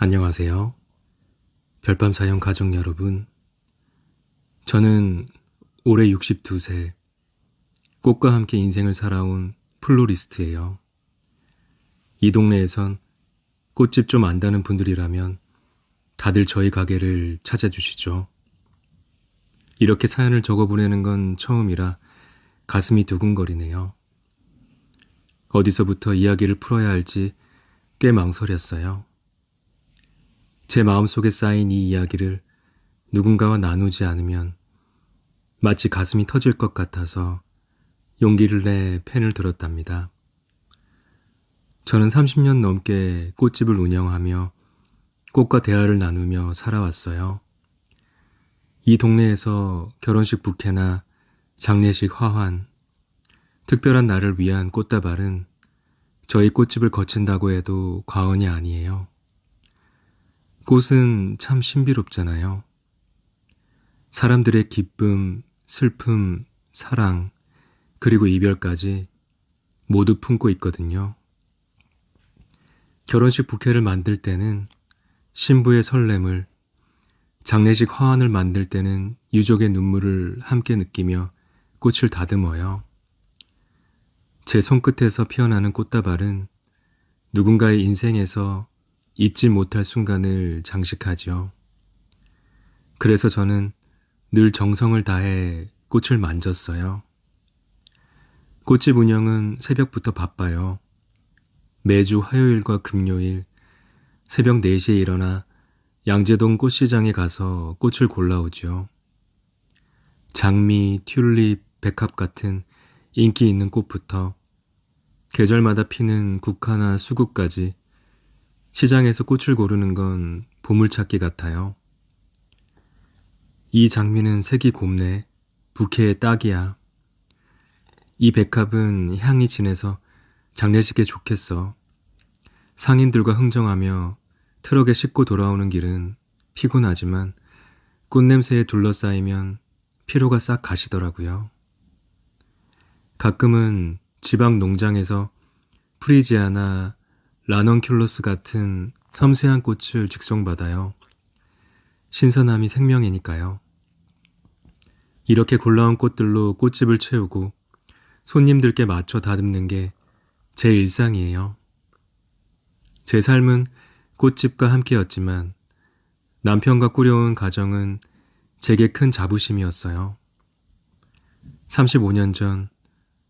안녕하세요. 별밤 사연 가족 여러분. 저는 올해 62세, 꽃과 함께 인생을 살아온 플로리스트예요. 이 동네에선 꽃집 좀 안다는 분들이라면 다들 저희 가게를 찾아주시죠. 이렇게 사연을 적어보내는 건 처음이라 가슴이 두근거리네요. 어디서부터 이야기를 풀어야 할지 꽤 망설였어요. 제 마음속에 쌓인 이 이야기를 누군가와 나누지 않으면 마치 가슴이 터질 것 같아서 용기를 내 펜을 들었답니다. 저는 30년 넘게 꽃집을 운영하며 꽃과 대화를 나누며 살아왔어요. 이 동네에서 결혼식 부케나 장례식 화환, 특별한 날을 위한 꽃다발은 저희 꽃집을 거친다고 해도 과언이 아니에요. 꽃은 참 신비롭잖아요. 사람들의 기쁨, 슬픔, 사랑, 그리고 이별까지 모두 품고 있거든요. 결혼식 부케를 만들 때는 신부의 설렘을, 장례식 화환을 만들 때는 유족의 눈물을 함께 느끼며 꽃을 다듬어요. 제 손끝에서 피어나는 꽃다발은 누군가의 인생에서 잊지 못할 순간을 장식하죠. 그래서 저는 늘 정성을 다해 꽃을 만졌어요. 꽃집 운영은 새벽부터 바빠요. 매주 화요일과 금요일 새벽 4시에 일어나 양재동 꽃시장에 가서 꽃을 골라오죠. 장미, 튤립, 백합 같은 인기 있는 꽃부터 계절마다 피는 국화나 수국까지 시장에서 꽃을 고르는 건 보물찾기 같아요. 이 장미는 색이 곱네. 부케의 딱이야. 이 백합은 향이 진해서 장례식에 좋겠어. 상인들과 흥정하며 트럭에 싣고 돌아오는 길은 피곤하지만 꽃냄새에 둘러싸이면 피로가 싹 가시더라고요. 가끔은 지방 농장에서 프리지아나 라넌큘러스 같은 섬세한 꽃을 직송받아요. 신선함이 생명이니까요. 이렇게 골라온 꽃들로 꽃집을 채우고 손님들께 맞춰 다듬는 게 제 일상이에요. 제 삶은 꽃집과 함께였지만 남편과 꾸려온 가정은 제게 큰 자부심이었어요. 35년 전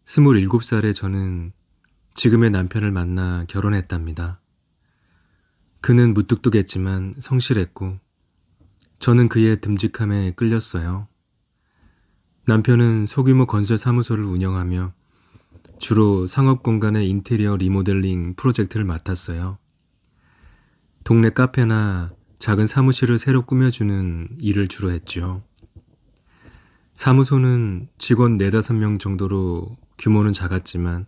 27살의 저는 지금의 남편을 만나 결혼했답니다. 그는 무뚝뚝했지만 성실했고 저는 그의 듬직함에 끌렸어요. 남편은 소규모 건설 사무소를 운영하며 주로 상업 공간의 인테리어 리모델링 프로젝트를 맡았어요. 동네 카페나 작은 사무실을 새로 꾸며주는 일을 주로 했죠. 사무소는 직원 4-5명 정도로 규모는 작았지만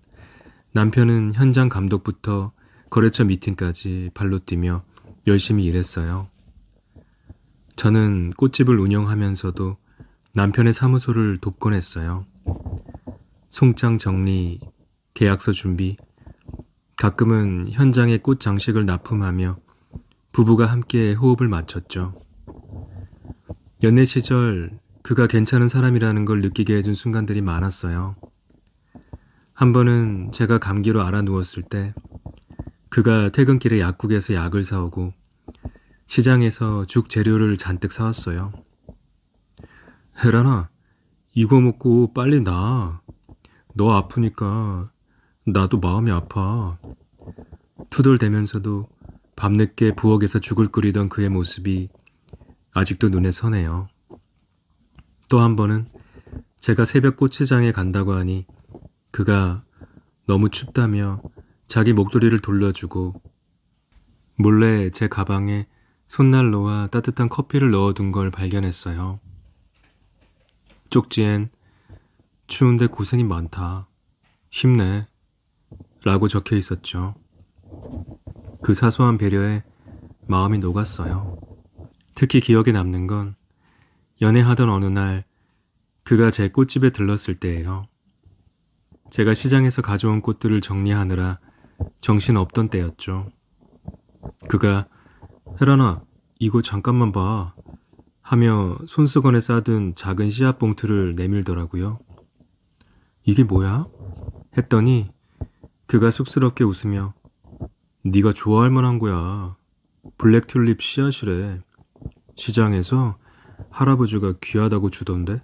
남편은 현장 감독부터 거래처 미팅까지 발로 뛰며 열심히 일했어요. 저는 꽃집을 운영하면서도 남편의 사무소를 돕곤 했어요. 송장 정리, 계약서 준비, 가끔은 현장에 꽃 장식을 납품하며 부부가 함께 호흡을 맞췄죠. 연애 시절 그가 괜찮은 사람이라는 걸 느끼게 해준 순간들이 많았어요. 한 번은 제가 감기로 알아 누웠을 때 그가 퇴근길에 약국에서 약을 사오고 시장에서 죽 재료를 잔뜩 사왔어요. 혜란아, 이거 먹고 빨리 나. 너 아프니까 나도 마음이 아파. 투덜대면서도 밤늦게 부엌에서 죽을 끓이던 그의 모습이 아직도 눈에 선해요. 또 한 번은 제가 새벽 꽃시장에 간다고 하니 그가 너무 춥다며 자기 목도리를 돌려주고 몰래 제 가방에 손난로와 따뜻한 커피를 넣어둔 걸 발견했어요. 쪽지엔 추운데 고생이 많다. 힘내. 라고 적혀 있었죠. 그 사소한 배려에 마음이 녹았어요. 특히 기억에 남는 건 연애하던 어느 날 그가 제 꽃집에 들렀을 때예요. 제가 시장에서 가져온 꽃들을 정리하느라 정신없던 때였죠. 그가 혜란아, 이거 잠깐만 봐. 하며 손수건에 싸든 작은 씨앗 봉투를 내밀더라고요. 이게 뭐야? 했더니 그가 쑥스럽게 웃으며 네가 좋아할 만한 거야. 블랙 튤립 씨앗이래. 시장에서 할아버지가 귀하다고 주던데?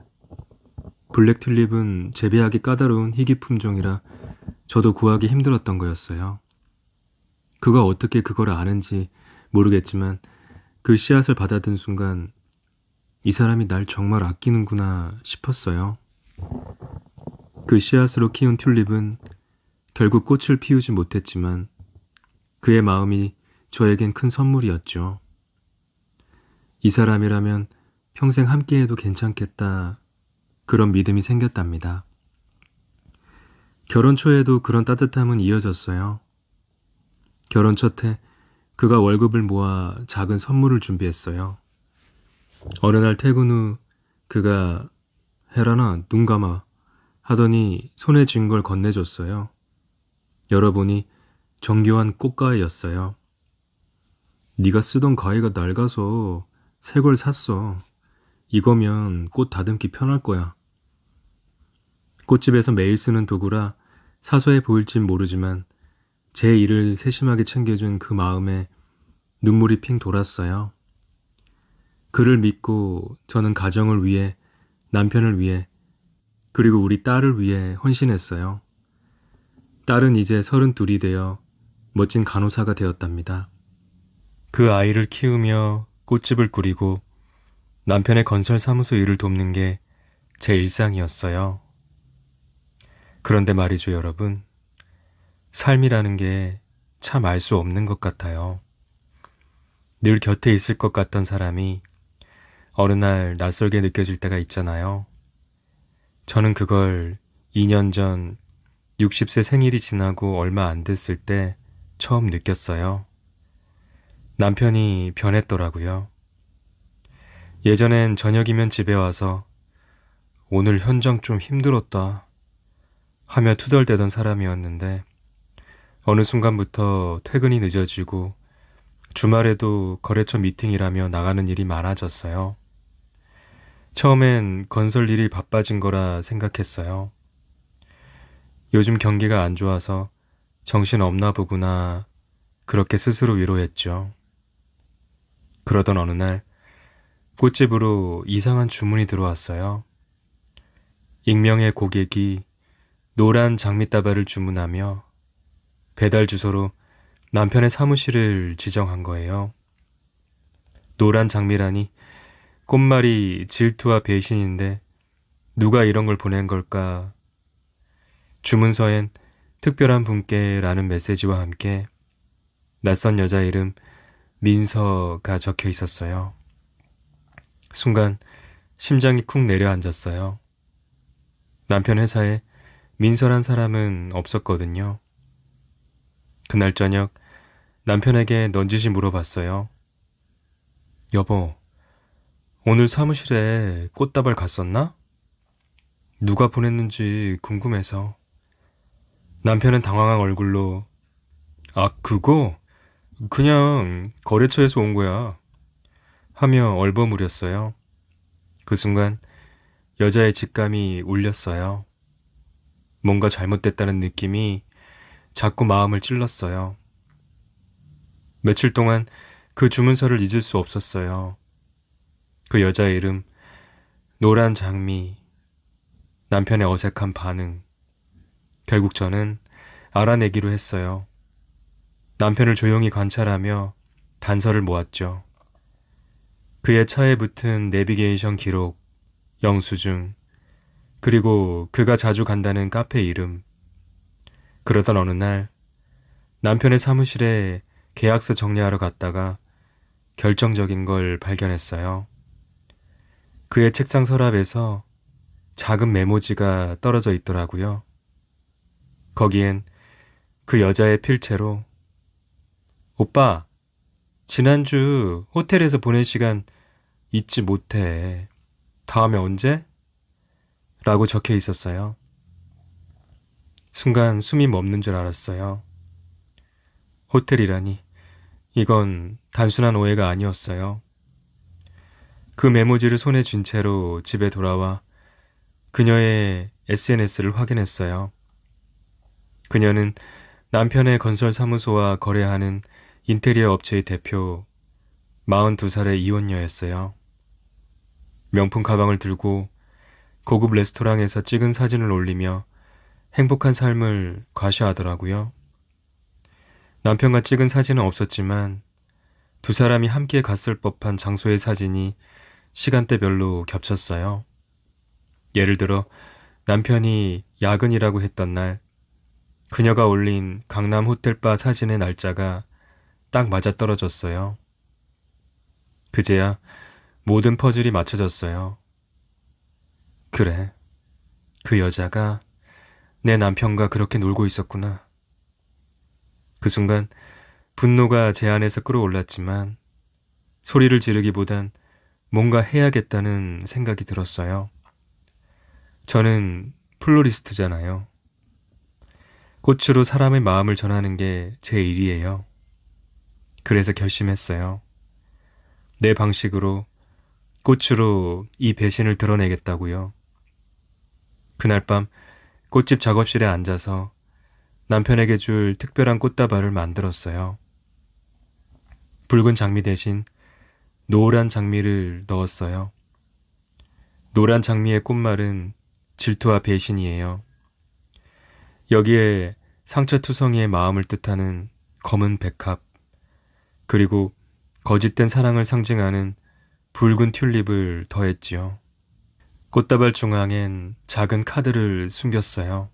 블랙 튤립은 재배하기 까다로운 희귀 품종이라 저도 구하기 힘들었던 거였어요. 그가 어떻게 그걸 아는지 모르겠지만 그 씨앗을 받아든 순간 이 사람이 날 정말 아끼는구나 싶었어요. 그 씨앗으로 키운 튤립은 결국 꽃을 피우지 못했지만 그의 마음이 저에겐 큰 선물이었죠. 이 사람이라면 평생 함께해도 괜찮겠다. 그런 믿음이 생겼답니다. 결혼 초에도 그런 따뜻함은 이어졌어요. 결혼 첫해 그가 월급을 모아 작은 선물을 준비했어요. 어느 날 퇴근 후 그가 혜란아 눈 감아 하더니 손에 쥔 걸 건네줬어요. 열어보니 정교한 꽃가위였어요. 네가 쓰던 가위가 낡아서 새 걸 샀어. 이거면 꽃 다듬기 편할 거야. 꽃집에서 매일 쓰는 도구라 사소해 보일진 모르지만 제 일을 세심하게 챙겨준 그 마음에 눈물이 핑 돌았어요. 그를 믿고 저는 가정을 위해, 남편을 위해, 그리고 우리 딸을 위해 헌신했어요. 딸은 이제 32이 되어 멋진 간호사가 되었답니다. 그 아이를 키우며 꽃집을 꾸리고 남편의 건설 사무소 일을 돕는 게 제 일상이었어요. 그런데 말이죠, 여러분. 삶이라는 게 참 알 수 없는 것 같아요. 늘 곁에 있을 것 같던 사람이 어느 날 낯설게 느껴질 때가 있잖아요. 저는 그걸 2년 전 60세 생일이 지나고 얼마 안 됐을 때 처음 느꼈어요. 남편이 변했더라고요. 예전엔 저녁이면 집에 와서 오늘 현장 좀 힘들었다 하며 투덜대던 사람이었는데 어느 순간부터 퇴근이 늦어지고 주말에도 거래처 미팅이라며 나가는 일이 많아졌어요. 처음엔 건설 일이 바빠진 거라 생각했어요. 요즘 경기가 안 좋아서 정신 없나 보구나 그렇게 스스로 위로했죠. 그러던 어느 날 꽃집으로 이상한 주문이 들어왔어요. 익명의 고객이 노란 장미다발을 주문하며 배달 주소로 남편의 사무실을 지정한 거예요. 노란 장미라니 꽃말이 질투와 배신인데 누가 이런 걸 보낸 걸까? 주문서엔 특별한 분께 라는 메시지와 함께 낯선 여자 이름 민서가 적혀 있었어요. 순간 심장이 쿵 내려앉았어요. 남편 회사에 민서란 사람은 없었거든요. 그날 저녁 남편에게 넌지시 물어봤어요. 여보, 오늘 사무실에 꽃다발 갔었나? 누가 보냈는지 궁금해서. 남편은 당황한 얼굴로 아, 그거? 그냥 거래처에서 온 거야. 하며 얼버무렸어요. 그 순간 여자의 직감이 울렸어요. 뭔가 잘못됐다는 느낌이 자꾸 마음을 찔렀어요. 며칠 동안 그 주문서를 잊을 수 없었어요. 그 여자의 이름, 노란 장미, 남편의 어색한 반응. 결국 저는 알아내기로 했어요. 남편을 조용히 관찰하며 단서를 모았죠. 그의 차에 붙은 내비게이션 기록, 영수증, 그리고 그가 자주 간다는 카페 이름. 그러던 어느 날 남편의 사무실에 계약서 정리하러 갔다가 결정적인 걸 발견했어요. 그의 책상 서랍에서 작은 메모지가 떨어져 있더라고요. 거기엔 그 여자의 필체로 오빠, 지난주 호텔에서 보낸 시간 잊지 못해. 다음에 언제? 라고 적혀 있었어요. 순간 숨이 멎는 줄 알았어요. 호텔이라니 이건 단순한 오해가 아니었어요. 그 메모지를 손에 쥔 채로 집에 돌아와 그녀의 SNS를 확인했어요. 그녀는 남편의 건설 사무소와 거래하는 인테리어 업체의 대표 42살의 이혼녀였어요. 명품 가방을 들고 고급 레스토랑에서 찍은 사진을 올리며 행복한 삶을 과시하더라고요. 남편과 찍은 사진은 없었지만 두 사람이 함께 갔을 법한 장소의 사진이 시간대별로 겹쳤어요. 예를 들어 남편이 야근이라고 했던 날, 그녀가 올린 강남 호텔바 사진의 날짜가 딱 맞아떨어졌어요. 그제야 모든 퍼즐이 맞춰졌어요. 그래, 그 여자가 내 남편과 그렇게 놀고 있었구나. 그 순간 분노가 제 안에서 끌어올랐지만 소리를 지르기보단 뭔가 해야겠다는 생각이 들었어요. 저는 플로리스트잖아요. 꽃으로 사람의 마음을 전하는 게 제 일이에요. 그래서 결심했어요. 내 방식으로 꽃으로 이 배신을 드러내겠다고요. 그날 밤 꽃집 작업실에 앉아서 남편에게 줄 특별한 꽃다발을 만들었어요. 붉은 장미 대신 노란 장미를 넣었어요. 노란 장미의 꽃말은 질투와 배신이에요. 여기에 상처투성이의 마음을 뜻하는 검은 백합, 그리고 거짓된 사랑을 상징하는 붉은 튤립을 더했지요. 꽃다발 중앙엔 작은 카드를 숨겼어요.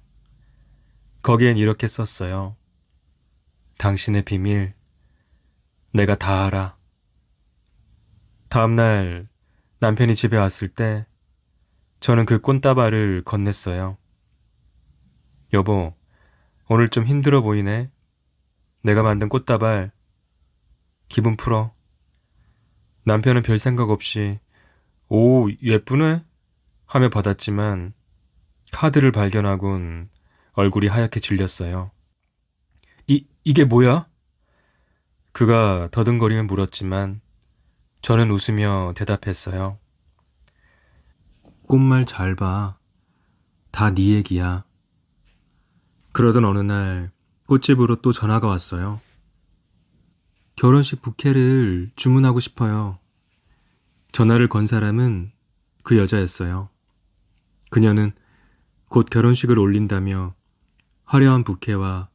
거기엔 이렇게 썼어요. 당신의 비밀, 내가 다 알아. 다음날 남편이 집에 왔을 때 저는 그 꽃다발을 건넸어요. 여보, 오늘 좀 힘들어 보이네. 내가 만든 꽃다발, 기분 풀어. 남편은 별 생각 없이 오, 예쁘네? 하며 받았지만 카드를 발견하곤 얼굴이 하얗게 질렸어요. 이게 뭐야? 그가 더듬거리며 물었지만 저는 웃으며 대답했어요. 꽃말 잘 봐. 다 네 얘기야. 그러던 어느 날 꽃집으로 또 전화가 왔어요. 결혼식 부케를 주문하고 싶어요. 전화를 건 사람은 그 여자였어요. 그녀는 곧 결혼식을 올린다며 화려한 부케와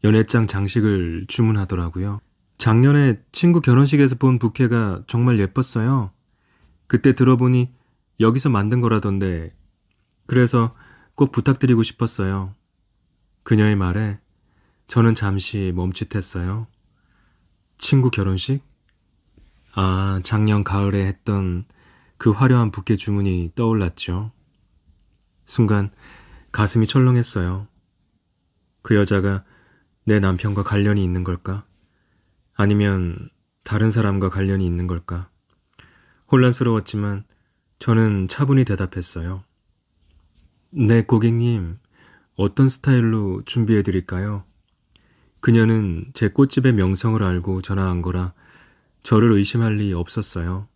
연회장 장식을 주문하더라고요. 작년에 친구 결혼식에서 본 부케가 정말 예뻤어요. 그때 들어보니 여기서 만든 거라던데, 그래서 꼭 부탁드리고 싶었어요. 그녀의 말에 저는 잠시 멈칫했어요. 친구 결혼식? 아, 작년 가을에 했던 그 화려한 부케 주문이 떠올랐죠. 순간 가슴이 철렁했어요. 그 여자가 내 남편과 관련이 있는 걸까? 아니면 다른 사람과 관련이 있는 걸까? 혼란스러웠지만 저는 차분히 대답했어요. 네, 고객님, 어떤 스타일로 준비해 드릴까요? 그녀는 제 꽃집의 명성을 알고 전화한 거라 저를 의심할 리 없었어요.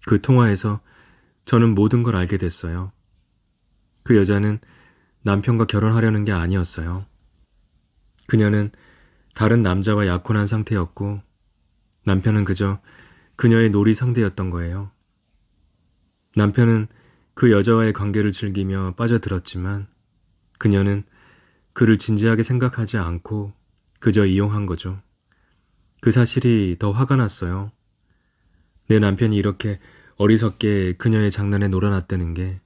그 통화에서 저는 모든 걸 알게 됐어요. 그 여자는 남편과 결혼하려는 게 아니었어요. 그녀는 다른 남자와 약혼한 상태였고 남편은 그저 그녀의 놀이 상대였던 거예요. 남편은 그 여자와의 관계를 즐기며 빠져들었지만 그녀는 그를 진지하게 생각하지 않고 그저 이용한 거죠. 그 사실이 더 화가 났어요. 내 남편이 이렇게 어리석게 그녀의 장난에 놀아났다는 게.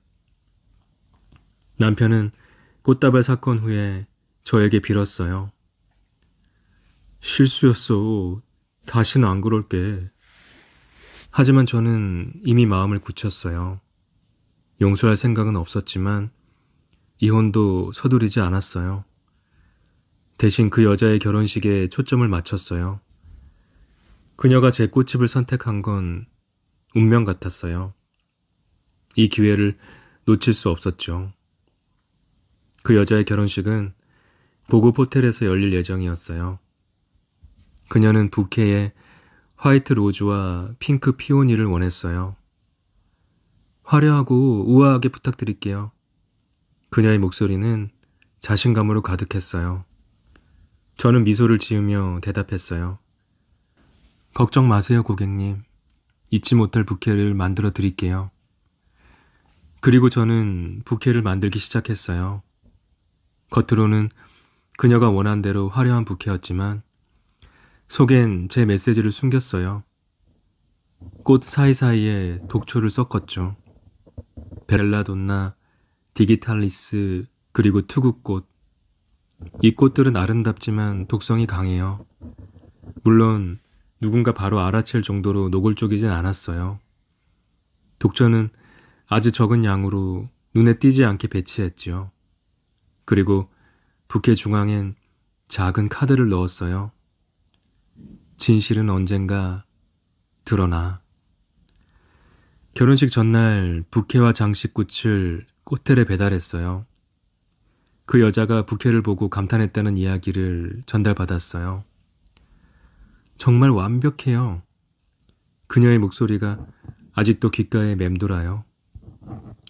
남편은 꽃다발 사건 후에 저에게 빌었어요. 실수였어. 다시는 안 그럴게. 하지만 저는 이미 마음을 굳혔어요. 용서할 생각은 없었지만 이혼도 서두르지 않았어요. 대신 그 여자의 결혼식에 초점을 맞췄어요. 그녀가 제 꽃집을 선택한 건 운명 같았어요. 이 기회를 놓칠 수 없었죠. 그 여자의 결혼식은 고급 호텔에서 열릴 예정이었어요. 그녀는 부케에 화이트 로즈와 핑크 피오니를 원했어요. 화려하고 우아하게 부탁드릴게요. 그녀의 목소리는 자신감으로 가득했어요. 저는 미소를 지으며 대답했어요. 걱정 마세요, 고객님. 잊지 못할 부케를 만들어 드릴게요. 그리고 저는 부케를 만들기 시작했어요. 겉으로는 그녀가 원한 대로 화려한 부케였지만 속엔 제 메시지를 숨겼어요. 꽃 사이사이에 독초를 섞었죠. 벨라돈나, 디기탈리스, 그리고 투구꽃. 이 꽃들은 아름답지만 독성이 강해요. 물론 누군가 바로 알아챌 정도로 노골적이진 않았어요. 독초는 아주 적은 양으로 눈에 띄지 않게 배치했지요. 그리고 부케 중앙엔 작은 카드를 넣었어요. 진실은 언젠가 드러나. 결혼식 전날 부케와 장식꽃을 호텔에 배달했어요. 그 여자가 부케를 보고 감탄했다는 이야기를 전달받았어요. 정말 완벽해요. 그녀의 목소리가 아직도 귓가에 맴돌아요.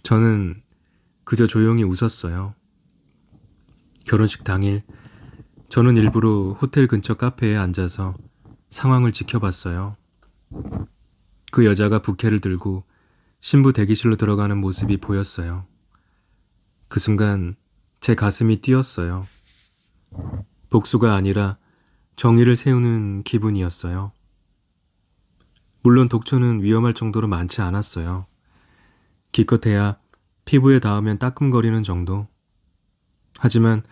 저는 그저 조용히 웃었어요. 결혼식 당일, 저는 일부러 호텔 근처 카페에 앉아서 상황을 지켜봤어요. 그 여자가 부케를 들고 신부 대기실로 들어가는 모습이 보였어요. 그 순간 제 가슴이 뛰었어요. 복수가 아니라 정의를 세우는 기분이었어요. 물론 독초는 위험할 정도로 많지 않았어요. 기껏해야 피부에 닿으면 따끔거리는 정도. 하지만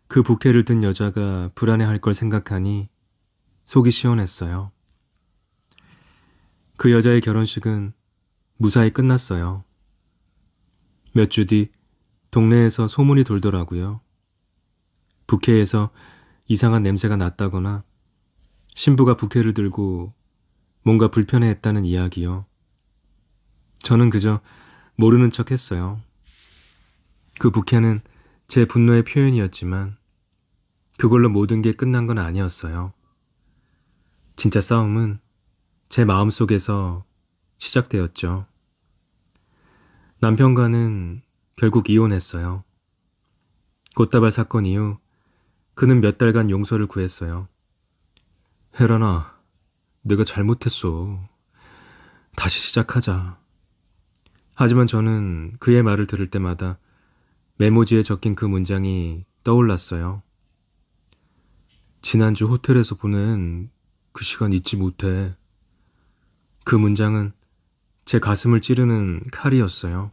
그 부케를 든 여자가 불안해할 걸 생각하니 속이 시원했어요. 그 여자의 결혼식은 무사히 끝났어요. 몇 주 뒤 동네에서 소문이 돌더라고요. 부케에서 이상한 냄새가 났다거나 신부가 부케를 들고 뭔가 불편해했다는 이야기요. 저는 그저 모르는 척 했어요. 그 부케는 제 분노의 표현이었지만 그걸로 모든 게 끝난 건 아니었어요. 진짜 싸움은 제 마음속에서 시작되었죠. 남편과는 결국 이혼했어요. 꽃다발 사건 이후 그는 몇 달간 용서를 구했어요. 혜란아, 내가 잘못했어. 다시 시작하자. 하지만 저는 그의 말을 들을 때마다 메모지에 적힌 그 문장이 떠올랐어요. 지난주 호텔에서 보낸 그 시간 잊지 못해. 그 문장은 제 가슴을 찌르는 칼이었어요.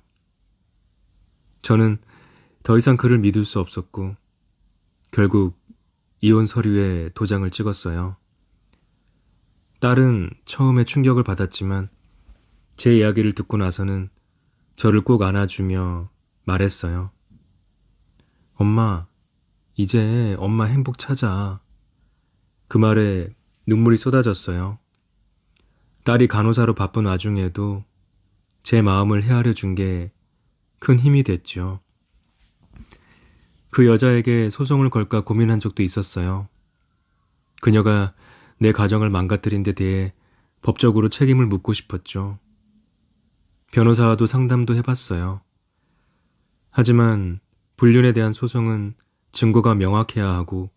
저는 더 이상 그를 믿을 수 없었고 결국 이혼 서류에 도장을 찍었어요. 딸은 처음에 충격을 받았지만 제 이야기를 듣고 나서는 저를 꼭 안아주며 말했어요. 엄마, 이제 엄마 행복 찾아. 그 말에 눈물이 쏟아졌어요. 딸이 간호사로 바쁜 와중에도 제 마음을 헤아려 준 게 큰 힘이 됐죠. 그 여자에게 소송을 걸까 고민한 적도 있었어요. 그녀가 내 가정을 망가뜨린 데 대해 법적으로 책임을 묻고 싶었죠. 변호사와도 상담도 해봤어요. 하지만 불륜에 대한 소송은 증거가 명확해야 하고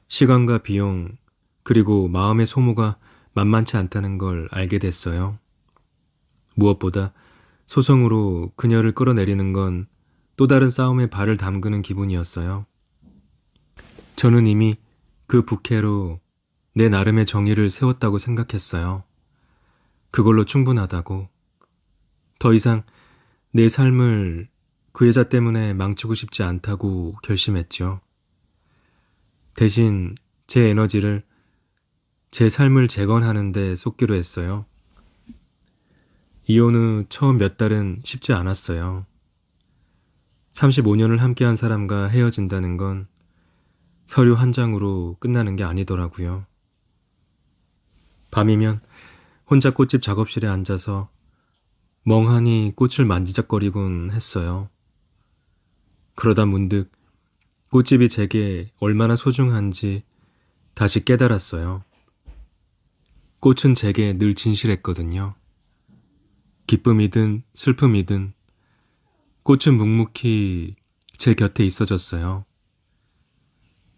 시간과 비용 그리고 마음의 소모가 만만치 않다는 걸 알게 됐어요. 무엇보다 소송으로 그녀를 끌어내리는 건 또 다른 싸움에 발을 담그는 기분이었어요. 저는 이미 그 부캐로 내 나름의 정의를 세웠다고 생각했어요. 그걸로 충분하다고. 더 이상 내 삶을 그 여자 때문에 망치고 싶지 않다고 결심했죠. 대신 제 에너지를 제 삶을 재건하는 데 쏟기로 했어요. 이혼 후 처음 몇 달은 쉽지 않았어요. 35년을 함께한 사람과 헤어진다는 건 서류 한 장으로 끝나는 게 아니더라고요. 밤이면 혼자 꽃집 작업실에 앉아서 멍하니 꽃을 만지작거리곤 했어요. 그러다 문득 꽃집이 제게 얼마나 소중한지 다시 깨달았어요. 꽃은 제게 늘 진실했거든요. 기쁨이든 슬픔이든 꽃은 묵묵히 제 곁에 있어줬어요.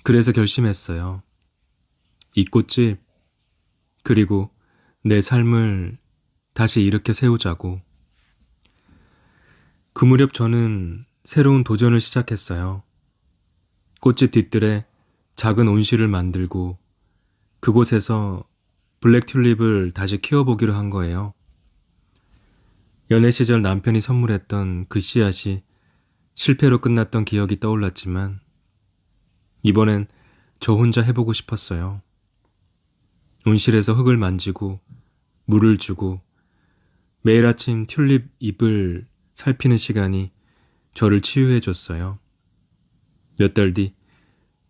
그래서 결심했어요. 이 꽃집, 그리고 내 삶을 다시 일으켜 세우자고. 그 무렵 저는 새로운 도전을 시작했어요. 꽃집 뒤뜰에 작은 온실을 만들고 그곳에서 블랙 튤립을 다시 키워보기로 한 거예요. 연애 시절 남편이 선물했던 그 씨앗이 실패로 끝났던 기억이 떠올랐지만 이번엔 저 혼자 해보고 싶었어요. 온실에서 흙을 만지고 물을 주고 매일 아침 튤립 잎을 살피는 시간이 저를 치유해줬어요. 몇 달 뒤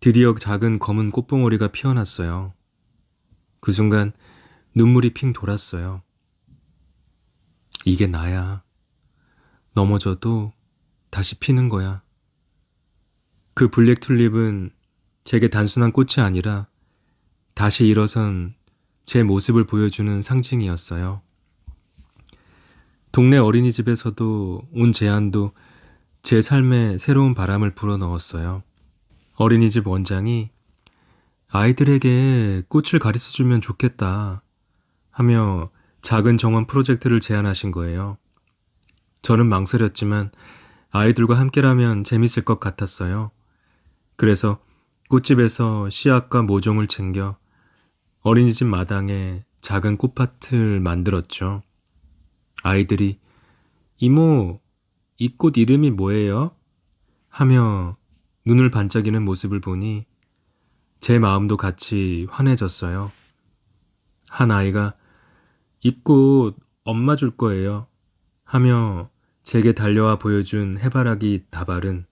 드디어 작은 검은 꽃봉오리가 피어났어요. 그 순간 눈물이 핑 돌았어요. 이게 나야. 넘어져도 다시 피는 거야. 그 블랙 튤립은 제게 단순한 꽃이 아니라 다시 일어선 제 모습을 보여주는 상징이었어요. 동네 어린이집에서도 온 제안도 제 삶에 새로운 바람을 불어넣었어요. 어린이집 원장이 아이들에게 꽃을 가르쳐주면 좋겠다 하며 작은 정원 프로젝트를 제안하신 거예요. 저는 망설였지만 아이들과 함께라면 재밌을 것 같았어요. 그래서 꽃집에서 씨앗과 모종을 챙겨 어린이집 마당에 작은 꽃밭을 만들었죠. 아이들이 이모, 이 꽃 이름이 뭐예요? 하며 눈을 반짝이는 모습을 보니 제 마음도 같이 환해졌어요. 한 아이가 이 꽃 엄마 줄 거예요 하며 제게 달려와 보여준 해바라기 다발은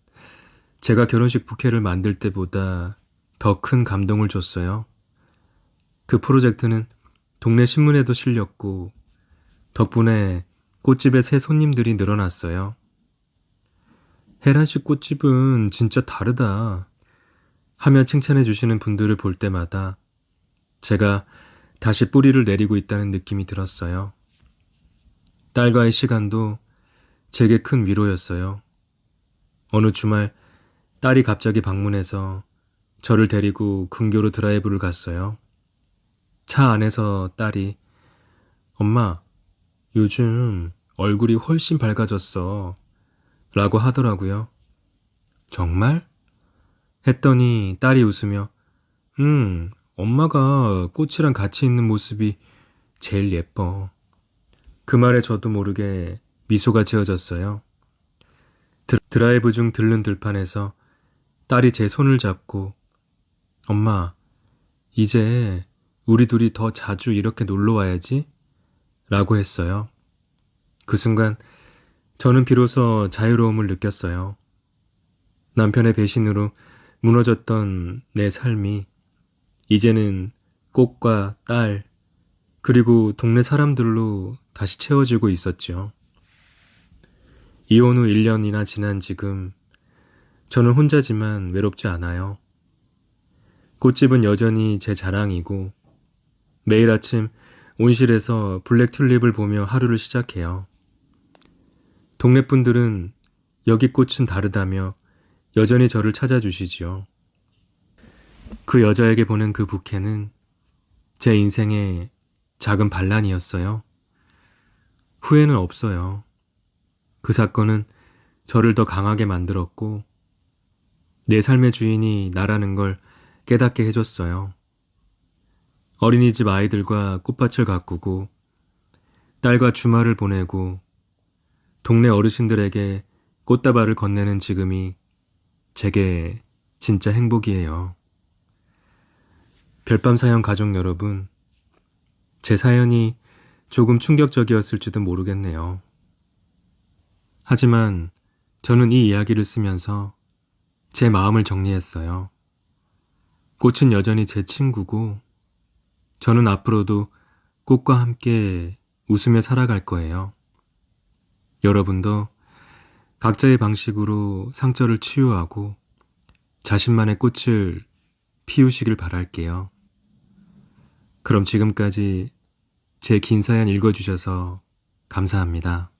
제가 결혼식 부케를 만들 때보다 더 큰 감동을 줬어요. 그 프로젝트는 동네 신문에도 실렸고 덕분에 꽃집에 새 손님들이 늘어났어요. 혜란 씨 꽃집은 진짜 다르다 하며 칭찬해 주시는 분들을 볼 때마다 제가 다시 뿌리를 내리고 있다는 느낌이 들었어요. 딸과의 시간도 제게 큰 위로였어요. 어느 주말 딸이 갑자기 방문해서 저를 데리고 근교로 드라이브를 갔어요. 차 안에서 딸이 엄마, 요즘 얼굴이 훨씬 밝아졌어 라고 하더라고요. 정말? 했더니 딸이 웃으며 엄마가 꽃이랑 같이 있는 모습이 제일 예뻐. 그 말에 저도 모르게 미소가 지어졌어요. 드라이브 중 들른 들판에서 딸이 제 손을 잡고 엄마, 이제 우리 둘이 더 자주 이렇게 놀러 와야지 라고 했어요. 그 순간 저는 비로소 자유로움을 느꼈어요. 남편의 배신으로 무너졌던 내 삶이 이제는 꽃과 딸, 그리고 동네 사람들로 다시 채워지고 있었죠. 이혼 후 1년이나 지난 지금 저는 혼자지만 외롭지 않아요. 꽃집은 여전히 제 자랑이고 매일 아침 온실에서 블랙 튤립을 보며 하루를 시작해요. 동네 분들은 여기 꽃은 다르다며 여전히 저를 찾아주시지요. 그 여자에게 보낸 그 부케는 제 인생의 작은 반란이었어요. 후회는 없어요. 그 사건은 저를 더 강하게 만들었고 내 삶의 주인이 나라는 걸 깨닫게 해줬어요. 어린이집 아이들과 꽃밭을 가꾸고 딸과 주말을 보내고 동네 어르신들에게 꽃다발을 건네는 지금이 제게 진짜 행복이에요. 별밤 사연 가족 여러분, 제 사연이 조금 충격적이었을지도 모르겠네요. 하지만 저는 이 이야기를 쓰면서 제 마음을 정리했어요. 꽃은 여전히 제 친구고 저는 앞으로도 꽃과 함께 웃으며 살아갈 거예요. 여러분도 각자의 방식으로 상처를 치유하고 자신만의 꽃을 피우시길 바랄게요. 그럼 지금까지 제 긴 사연 읽어주셔서 감사합니다.